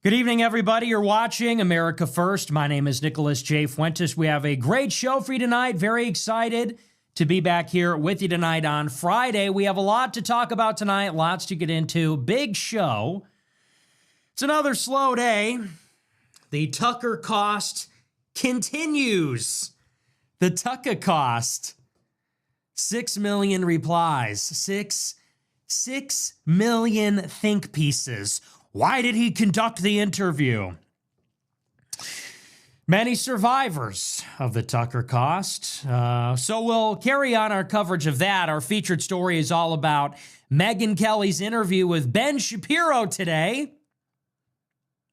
Good evening, everybody. You're watching America First. My name is Nicholas J. Fuentes. We have a great show for you tonight. Very excited to be back here with you tonight on Friday. We have a lot to talk about tonight, lots to get into. Big show. It's another slow day. The tuckercaust continues. The tuckercaust. 6 million replies. 6 million think pieces. Why did he conduct the interview? Many survivors of the tuckercaust. So we'll carry on our coverage of that. Our featured story is all about Megyn Kelly's interview with Ben Shapiro today.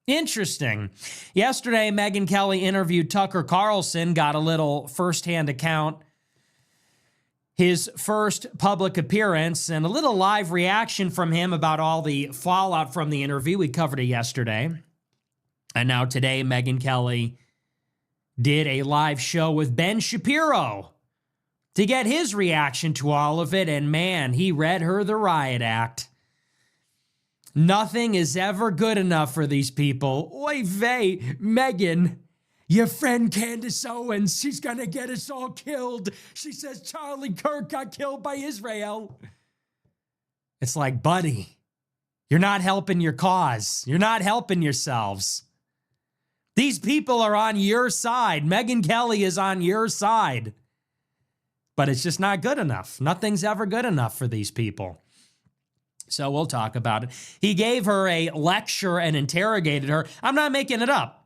Interesting. Yesterday, Megyn Kelly interviewed Tucker Carlson, got a little firsthand account. His first public appearance and a little live reaction from him about all the fallout from the interview. We covered it yesterday. And now today, Megyn Kelly did a live show with Ben Shapiro to get his reaction to all of it. And man, he read her the riot act. Nothing is ever good enough for these people. Oy vey, Megyn. Your friend Candace Owens, she's gonna get us all killed. She says Charlie Kirk got killed by Israel. It's like, buddy, you're not helping your cause. You're not helping yourselves. These people are on your side. Megyn Kelly is on your side. But it's just not good enough. Nothing's ever good enough for these people. So we'll talk about it. He gave her a lecture and interrogated her. I'm not making it up.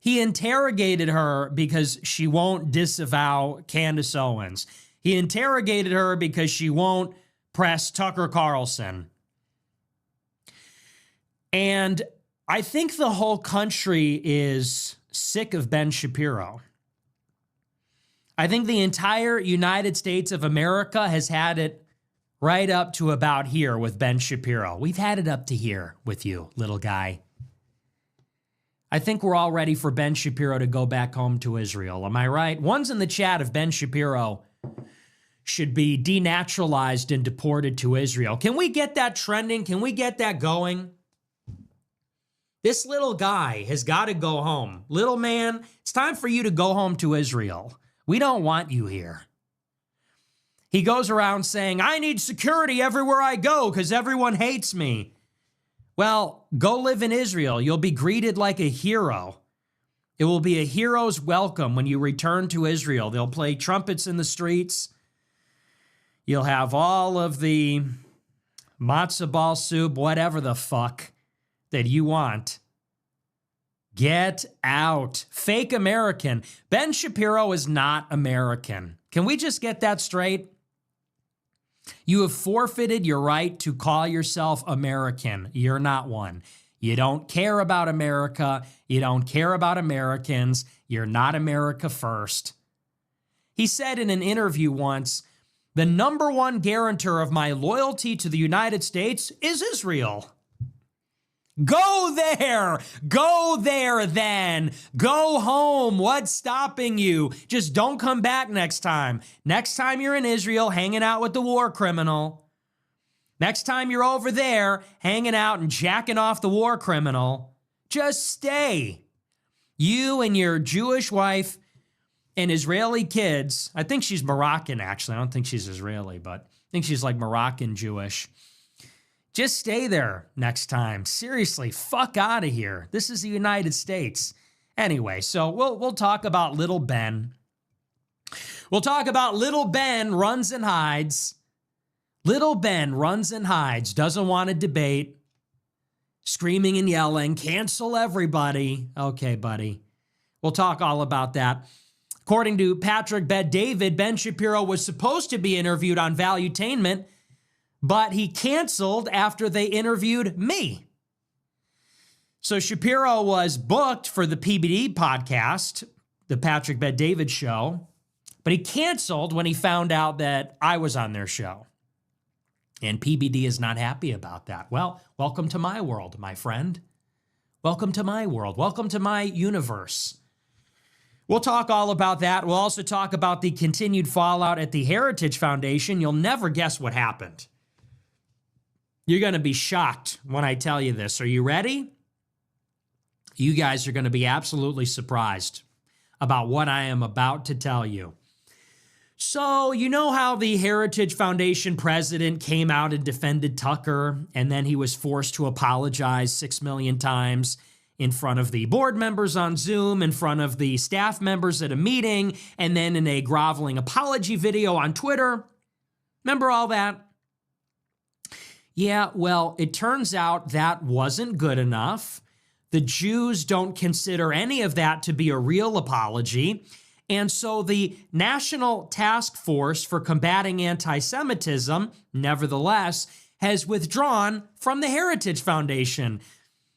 He interrogated her because she won't disavow Candace Owens. He interrogated her because she won't press Tucker Carlson. And I think the whole country is sick of Ben Shapiro. I think the entire United States of America has had it right up to about here with Ben Shapiro. We've had it up to here with you, little guy. I think we're all ready for Ben Shapiro to go back home to Israel. Am I right? One's in the chat if Ben Shapiro should be denaturalized and deported to Israel. Can we get that trending? Can we get that going? This little guy has got to go home. Little man, it's time for you to go home to Israel. We don't want you here. He goes around saying, I need security everywhere I go because everyone hates me. Well, go live in Israel. You'll be greeted like a hero. It will be a hero's welcome when you return to Israel. They'll play trumpets in the streets. You'll have all of the matzo ball soup, whatever the fuck that you want. Get out. Fake American. Ben Shapiro is not American. Can we just get that straight? You have forfeited your right to call yourself American. You're not one. You don't care about America. You don't care about Americans. You're not America first. He said in an interview once, the number one guarantor of my loyalty to the United States is Israel. Go there. Go there then. Go home. What's stopping you? Just don't come back next time. Next time you're in Israel hanging out with the war criminal. Next time you're over there hanging out and jacking off the war criminal. Just stay. You and your Jewish wife and Israeli kids. I think she's Moroccan, actually. I don't think she's Israeli, but I think she's like Moroccan Jewish. Just stay there next time. Seriously, fuck out of here. This is the United States. Anyway, so we'll talk about little Ben. We'll talk about little Ben runs and hides. Little Ben runs and hides, doesn't want to debate, screaming and yelling, cancel everybody. Okay, buddy. We'll talk all about that. According to Patrick Bet-David, Ben Shapiro was supposed to be interviewed on Valuetainment, but he canceled after they interviewed me. So Shapiro was booked for the PBD podcast, the Patrick Bet-David show, but he canceled when he found out that I was on their show. And PBD is not happy about that. Well, welcome to my world, my friend. Welcome to my world. Welcome to my universe. We'll talk all about that. We'll also talk about the continued fallout at the Heritage Foundation. You'll never guess what happened. You're going to be shocked when I tell you this. Are you ready? You guys are going to be absolutely surprised about what I am about to tell you. So, you know how the Heritage Foundation president came out and defended Tucker, and then he was forced to apologize 6 million times in front of the board members on Zoom, in front of the staff members at a meeting, and then in a groveling apology video on Twitter? Remember all that? Yeah, well, it turns out that wasn't good enough. The Jews don't consider any of that to be a real apology. And so the National Task Force for Combating Anti-Semitism, nevertheless, has withdrawn from the Heritage Foundation.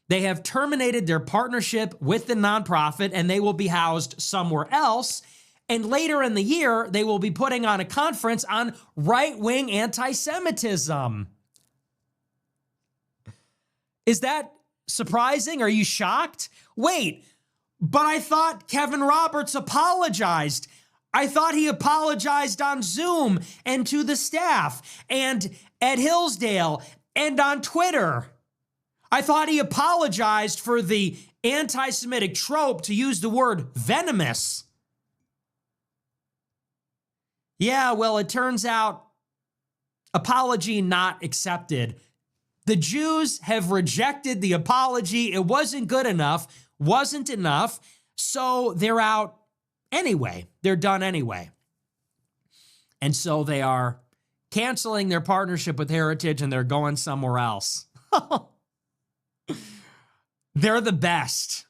They have terminated their partnership with the nonprofit, and they will be housed somewhere else. And later in the year, they will be putting on a conference on right-wing anti-Semitism. Is that surprising? Are you shocked? Wait, but I thought Kevin Roberts apologized. I thought he apologized on Zoom and to the staff and at Hillsdale and on Twitter. I thought he apologized for the anti-Semitic trope to use the word venomous. Yeah, well, it turns out apology not accepted. The Jews have rejected the apology. It wasn't good enough, wasn't enough, so they're out anyway. They're done anyway. And so they are canceling their partnership with Heritage and they're going somewhere else. They're the best.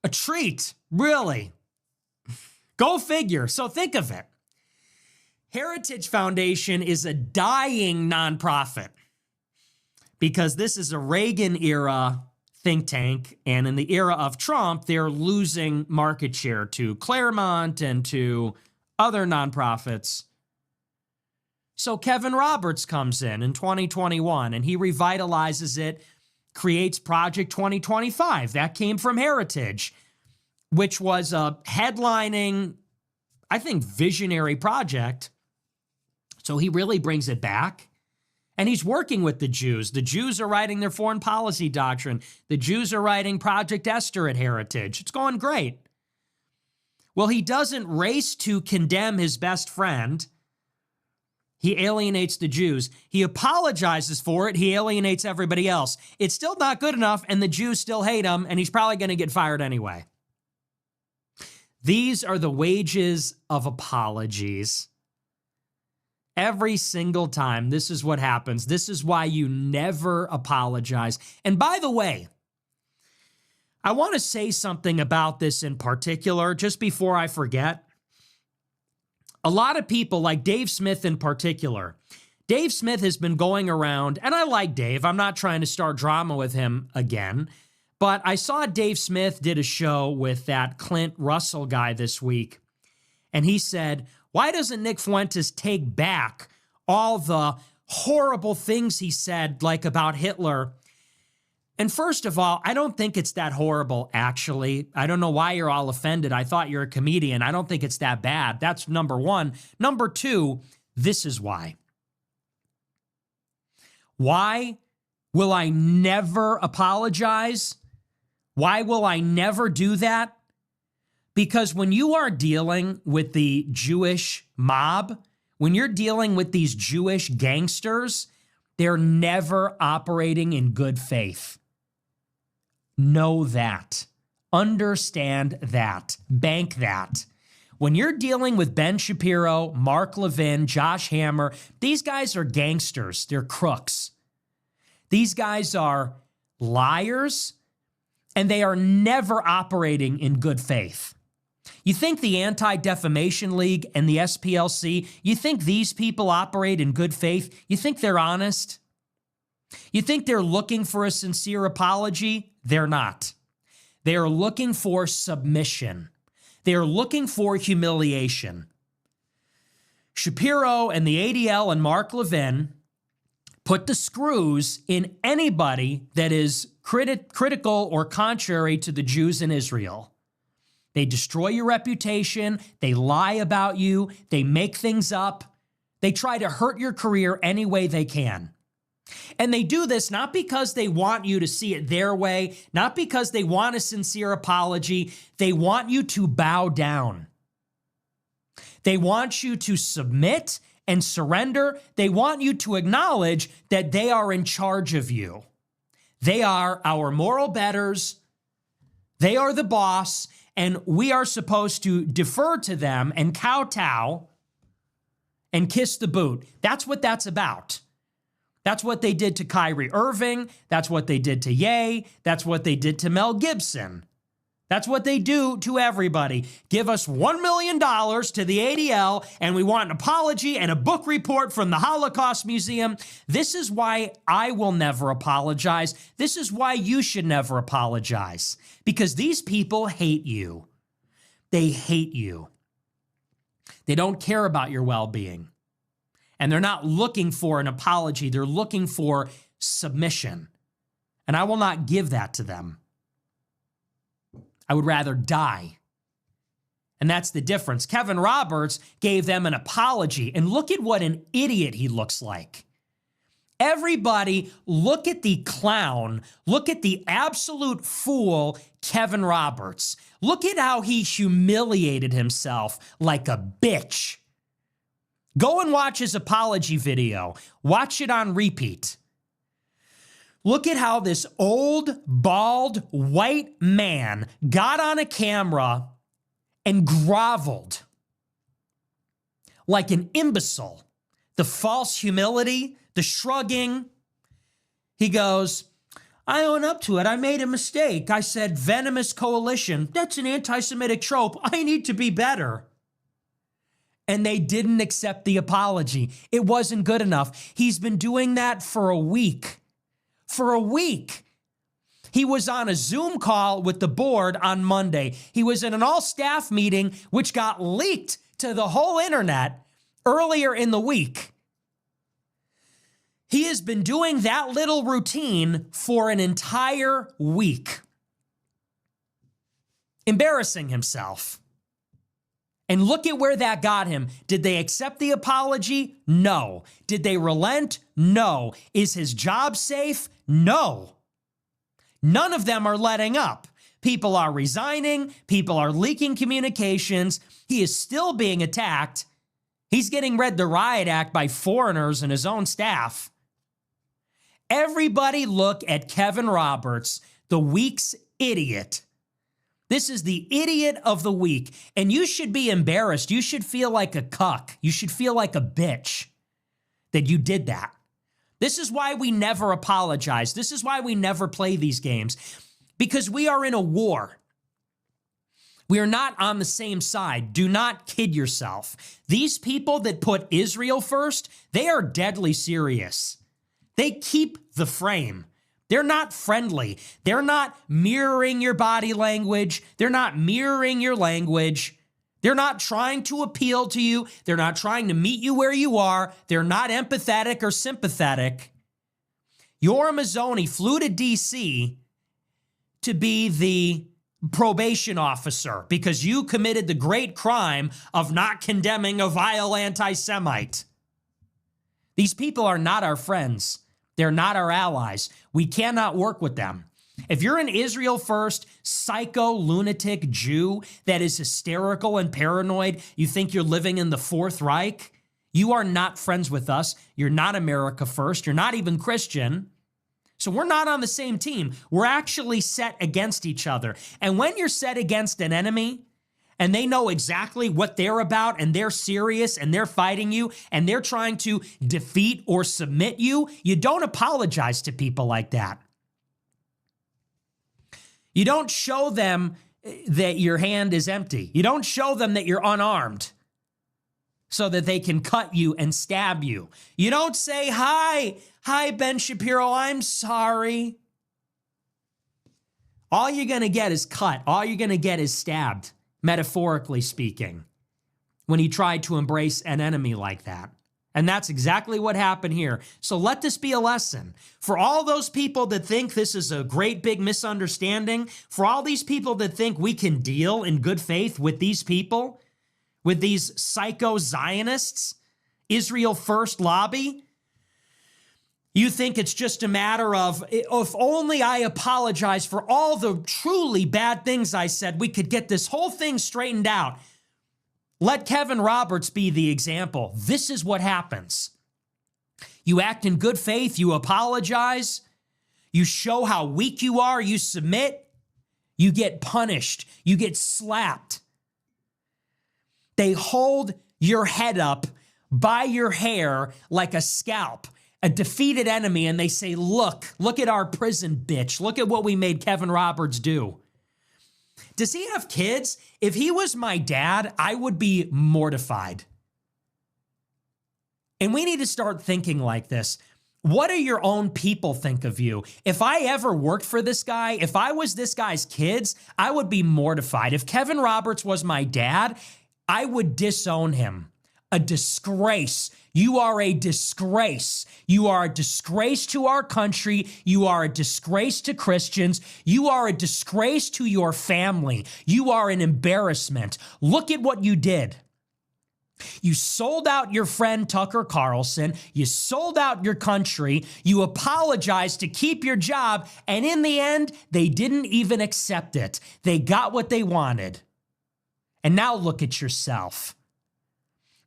A treat, really. Go figure. So think of it. Heritage Foundation is a dying nonprofit because this is a Reagan-era think tank, and in the era of Trump, they're losing market share to Claremont and to other nonprofits. So Kevin Roberts comes in 2021, and he revitalizes it, creates Project 2025. That came from Heritage, which was a headlining, I think, visionary project. So he really brings it back. And he's working with the Jews. The Jews are writing their foreign policy doctrine. The Jews are writing Project Esther at Heritage. It's going great. Well, he doesn't race to condemn his best friend. He alienates the Jews. He apologizes for it. He alienates everybody else. It's still not good enough, and the Jews still hate him, and he's probably going to get fired anyway. These are the wages of apologies. Every single time, this is what happens. This is why you never apologize. And by the way, I want to say something about this in particular, just before I forget. A lot of people, like Dave Smith in particular, Dave Smith has been going around, and I like Dave. I'm not trying to start drama with him again, but I saw Dave Smith did a show with that Clint Russell guy this week, and he said, why doesn't Nick Fuentes take back all the horrible things he said, like about Hitler? And first of all, I don't think it's that horrible, actually. I don't know why you're all offended. I thought you're a comedian. I don't think it's that bad. That's number one. Number two, this is why. Why will I never apologize? Why will I never do that? Because when you are dealing with the Jewish mob, when you're dealing with these Jewish gangsters, they're never operating in good faith. Know that. Understand that. Bank that. When you're dealing with Ben Shapiro, Mark Levin, Josh Hammer, these guys are gangsters. They're crooks. These guys are liars, and they are never operating in good faith. You think the Anti-Defamation League and the SPLC, you think these people operate in good faith? You think they're honest? You think they're looking for a sincere apology? They're not. They are looking for submission. They are looking for humiliation. Shapiro and the ADL and Mark Levin put the screws in anybody that is critical or contrary to the Jews in Israel. They destroy your reputation. They lie about you. They make things up. They try to hurt your career any way they can. And they do this not because they want you to see it their way, not because they want a sincere apology. They want you to bow down. They want you to submit and surrender. They want you to acknowledge that they are in charge of you. They are our moral betters. They are the boss, and we are supposed to defer to them and kowtow and kiss the boot. That's what that's about. That's what they did to Kyrie Irving. That's what they did to Ye. That's what they did to Mel Gibson. That's what they do to everybody. Give us $1 million to the ADL, and we want an apology and a book report from the Holocaust Museum. This is why I will never apologize. This is why you should never apologize. Because these people hate you. They hate you. They don't care about your well-being. And they're not looking for an apology. They're looking for submission. And I will not give that to them. I would rather die. And that's the difference. Kevin Roberts gave them an apology. And look at what an idiot he looks like. Everybody, look at the clown. Look at the absolute fool, Kevin Roberts. Look at how he humiliated himself like a bitch. Go and watch his apology video. Watch it on repeat. Look at how this old, bald, white man got on a camera and groveled like an imbecile. The false humility, the shrugging. He goes, I own up to it. I made a mistake. I said venomous coalition. That's an anti-Semitic trope. I need to be better. And they didn't accept the apology. It wasn't good enough. He's been doing that for a week. For a week. He was on a Zoom call with the board on Monday. He was in an all-staff meeting, which got leaked to the whole internet earlier in the week. He has been doing that little routine for an entire week. Embarrassing himself. And look at where that got him. Did they accept the apology? No. Did they relent? No. Is his job safe? No. None of them are letting up. People are resigning. People are leaking communications. He is still being attacked. He's getting read the riot act by foreigners and his own staff. Everybody look at Kevin Roberts, the week's idiot. This is the idiot of the week, and you should be embarrassed. You should feel like a cuck. You should feel like a bitch that you did that. This is why we never apologize. This is why we never play these games, because we are in a war. We are not on the same side. Do not kid yourself. These people that put Israel first, they are deadly serious. They keep the frame. They're not friendly. They're not mirroring your body language. They're not mirroring your language. They're not trying to appeal to you. They're not trying to meet you where you are. They're not empathetic or sympathetic. Yoram Mazzoni flew to D.C. to be the probation officer because you committed the great crime of not condemning a vile anti-Semite. These people are not our friends. They're not our allies. We cannot work with them. If you're an Israel first, psycho, lunatic Jew that is hysterical and paranoid, you think you're living in the Fourth Reich, you are not friends with us. You're not America first. You're not even Christian. So we're not on the same team. We're actually set against each other. And when you're set against an enemy, and they know exactly what they're about, and they're serious, and they're fighting you, and they're trying to defeat or submit you, you don't apologize to people like that. You don't show them that your hand is empty. You don't show them that you're unarmed so that they can cut you and stab you. You don't say, hi, Ben Shapiro, I'm sorry. All you're going to get is cut. All you're going to get is stabbed. Metaphorically speaking, when he tried to embrace an enemy like that. And that's exactly what happened here. So let this be a lesson. For all those people that think this is a great big misunderstanding, for all these people that think we can deal in good faith with these people, with these psycho Zionists, Israel First lobby, You think it's just a matter of, if only I apologize for all the truly bad things I said, we could get this whole thing straightened out. Let Kevin Roberts be the example. This is what happens. You act in good faith, you apologize, you show how weak you are, you submit, you get punished, you get slapped. They hold your head up by your hair like a scalp, a defeated enemy, and they say, look at our prison bitch. Look at what we made Kevin Roberts do. Does he have kids? If he was my dad, I would be mortified. And we need to start thinking like this. What do your own people think of you? If I ever worked for this guy, if I was this guy's kids, I would be mortified. If Kevin Roberts was my dad, I would disown him. A disgrace. You are a disgrace. You are a disgrace to our country. You are a disgrace to Christians. You are a disgrace to your family. You are an embarrassment. Look at what you did. You sold out your friend Tucker Carlson. You sold out your country. You apologized to keep your job. And in the end, they didn't even accept it. They got what they wanted. And now look at yourself.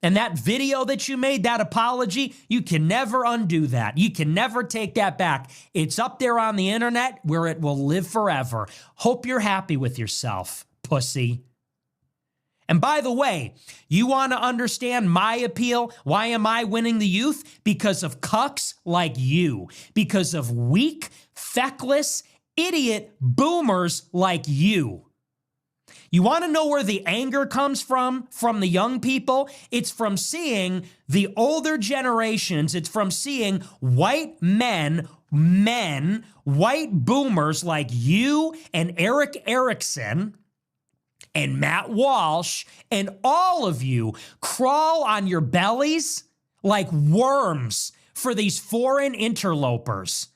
And that video that you made, that apology, you can never undo that. You can never take that back. It's up there on the internet where it will live forever. Hope you're happy with yourself, pussy. And by the way, you want to understand my appeal? Why am I winning the youth? Because of cucks like you. Because of weak, feckless, idiot boomers like you. You want to know where the anger comes from the young people? It's from seeing the older generations. It's from seeing white men, white boomers like you and Eric Erickson and Matt Walsh and all of you crawl on your bellies like worms for these foreign interlopers.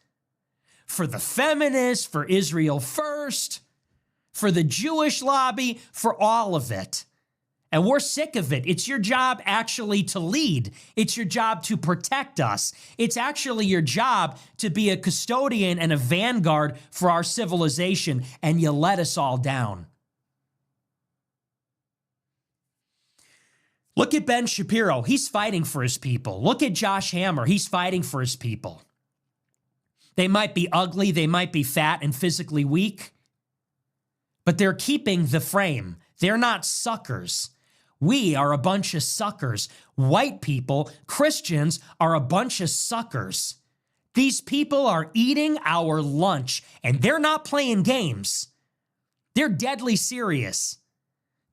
For the feminists, for Israel First, for the Jewish lobby, for all of it. And we're sick of it. It's your job actually to lead. It's your job to protect us. It's actually your job to be a custodian and a vanguard for our civilization, and you let us all down. Look at Ben Shapiro. He's fighting for his people. Look at Josh Hammer. He's fighting for his people. They might be ugly. They might be fat and physically weak. But they're keeping the frame. They're not suckers. We are a bunch of suckers. White people, Christians, are a bunch of suckers. These people are eating our lunch, and they're not playing games. They're deadly serious.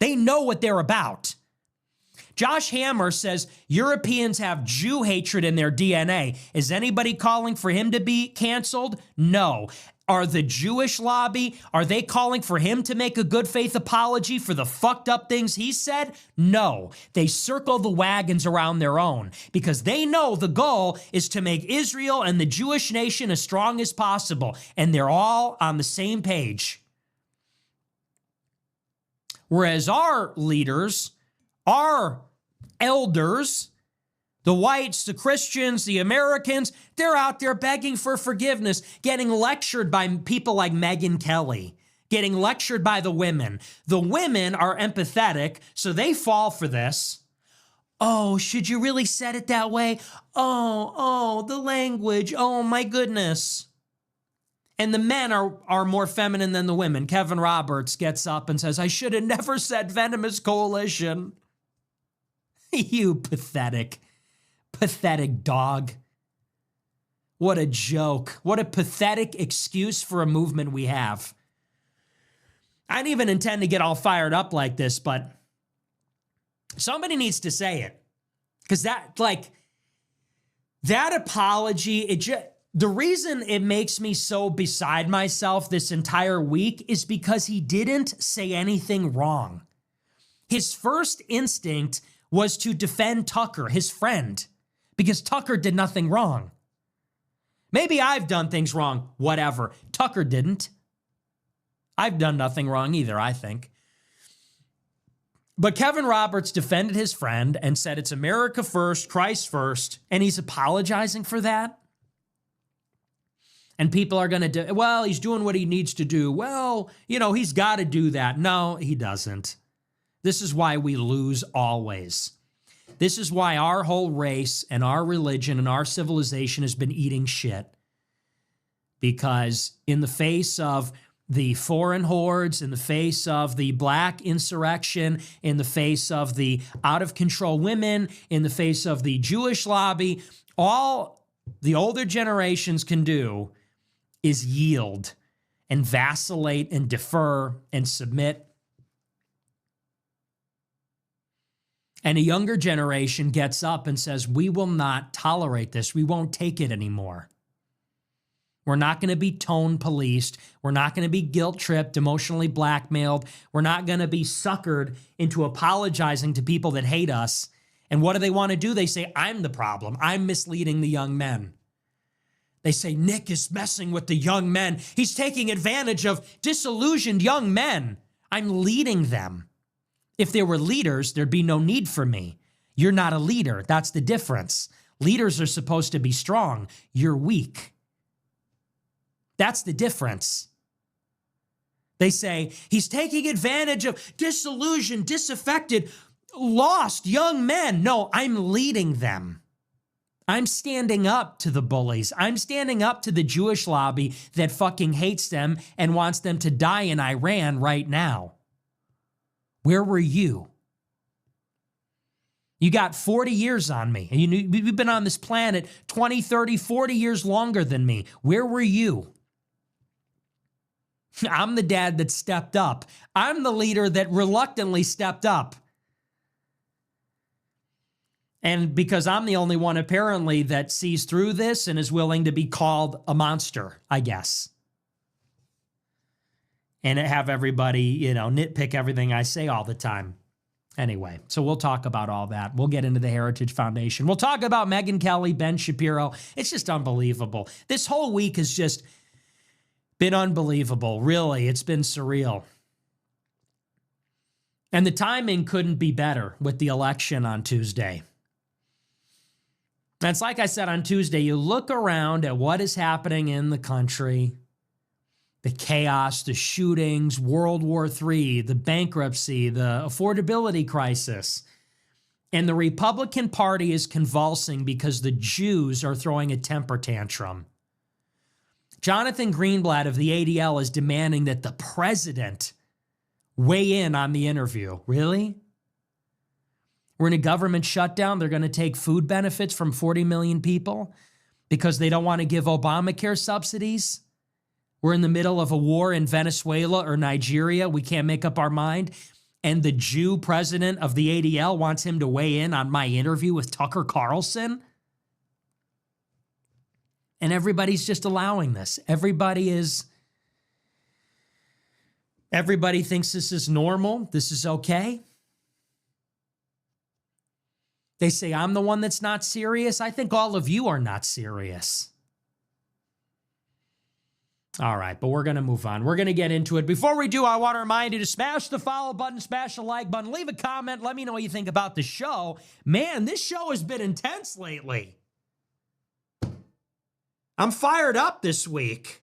They know what they're about. Josh Hammer says Europeans have Jew hatred in their DNA. Is anybody calling for him to be canceled? No. Are the Jewish lobby, are they calling for him to make a good faith apology for the fucked up things he said? No. They circle the wagons around their own because they know the goal is to make Israel and the Jewish nation as strong as possible. And they're all on the same page. Whereas our leaders, our elders, the whites, the Christians, the Americans, they're out there begging for forgiveness, getting lectured by people like Megyn Kelly, getting lectured by the women. The women are empathetic, so they fall for this. Oh, should you really said it that way? Oh, the language. Oh, my goodness. And the men are more feminine than the women. Kevin Roberts gets up and says, I should have never said venomous coalition. You pathetic dog. What a joke. What a pathetic excuse for a movement we have. I didn't even intend to get all fired up like this, but somebody needs to say it. Because that apology, the reason it makes me so beside myself this entire week is because he didn't say anything wrong. His first instinct was to defend Tucker, his friend, because Tucker did nothing wrong. Maybe I've done things wrong, whatever. Tucker didn't. I've done nothing wrong either, I think. But Kevin Roberts defended his friend and said it's America first, Christ first, and he's apologizing for that. And people are going to do, well, he's doing what he needs to do. Well, he's got to do that. No, he doesn't. This is why we lose always. This is why our whole race and our religion and our civilization has been eating shit. Because in the face of the foreign hordes, in the face of the black insurrection, in the face of the out-of-control women, in the face of the Jewish lobby, all the older generations can do is yield and vacillate and defer and submit. And a younger generation gets up and says, we will not tolerate this. We won't take it anymore. We're not going to be tone policed. We're not going to be guilt tripped, emotionally blackmailed. We're not going to be suckered into apologizing to people that hate us. And what do they want to do? They say, I'm the problem. I'm misleading the young men. They say, Nick is messing with the young men. He's taking advantage of disillusioned young men. I'm leading them. If there were leaders, there'd be no need for me. You're not a leader. That's the difference. Leaders are supposed to be strong. You're weak. That's the difference. They say, he's taking advantage of disillusioned, disaffected, lost young men. No, I'm leading them. I'm standing up to the bullies. I'm standing up to the Jewish lobby that fucking hates them and wants them to die in Iran right now. Where were you? You got 40 years on me. And you've been on this planet 20, 30, 40 years longer than me. Where were you? I'm the dad that stepped up. I'm the leader that reluctantly stepped up. And because I'm the only one apparently that sees through this and is willing to be called a monster, I guess. And have everybody, nitpick everything I say all the time. Anyway, so we'll talk about all that. We'll get into the Heritage Foundation. We'll talk about Megyn Kelly, Ben Shapiro. It's just unbelievable. This whole week has just been unbelievable. Really, it's been surreal. And the timing couldn't be better with the election on Tuesday. And it's like I said on Tuesday, you look around at what is happening in the country, the chaos, the shootings, World War III, the bankruptcy, the affordability crisis. And the Republican Party is convulsing because the Jews are throwing a temper tantrum. Jonathan Greenblatt of the ADL is demanding that the president weigh in on the interview. Really? We're in a government shutdown. They're going to take food benefits from 40 million people because they don't want to give Obamacare subsidies. We're in the middle of a war in Venezuela or Nigeria. We can't make up our mind. And the Jew president of the ADL wants him to weigh in on my interview with Tucker Carlson. And everybody's just allowing this. Everybody thinks this is normal. This is okay. They say I'm the one that's not serious. I think all of you are not serious. All right, but we're going to move on. We're going to get into it. Before we do, I want to remind you to smash the follow button, smash the like button, leave a comment. Let me know what you think about the show. Man, this show has been intense lately. I'm fired up this week.